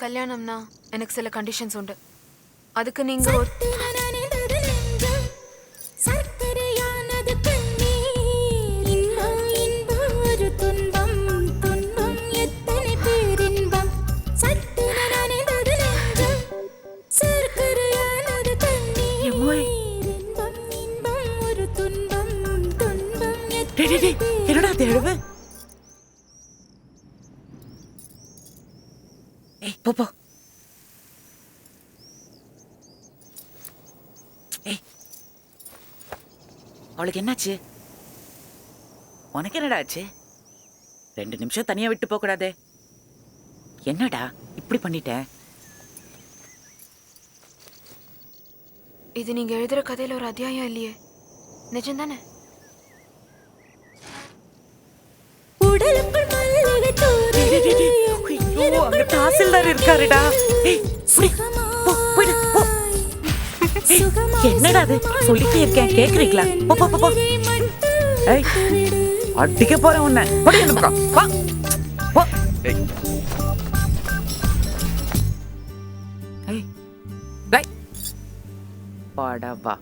கல்யாணம்னா எனக்கு சில கண்டிஷன்ஸ் உண்டு. அதுக்கு நீங்க என்னடா தேடுவ? ஏய் போ. ஏய் அவளுக்கு என்னாச்சு? உனக்கு என்னடா ஆச்சு? 2 நிமிஷம் தனியா விட்டு போக கூடாதே. என்னடா இப்படி பண்ணிட்ட? இது நீங்க எழுதுற கதையில ஒரு அத்தியாயம் இல்லையே, நிஜம்தானே? தாசில்தார் இருக்காருடா. என்னடா அது? சொல்லிட்டே இருக்கேன், கேக்குறீங்களா? போ. அடிக்க போறேன் உன்னை. வா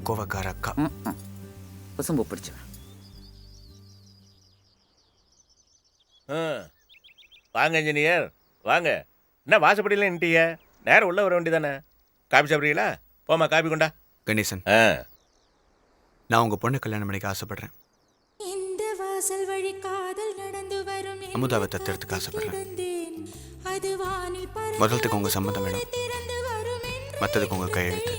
கோவக்கார அக்கா. பசும்பு பிடிச்சவன். வாங்க இன்ஜினியர் வாங்க. என்ன வாசப்படியில் நின்ட்டீங்க? நேரம் உள்ள வர வேண்டியதானே? காபி சாப்பிட்றீங்களா? போமா காபி கொண்டா. கணேசன், நான் உங்க பொண்ணு கல்யாணம் பண்ணிக்க ஆசைப்படுறேன். அமுதாவை தத்தெடுத்துக்க ஆசைப்படுறேன். முதலத்துக்கு உங்க சம்மதம் வேணும், மற்றதுக்கு உங்க கையெழுத்து.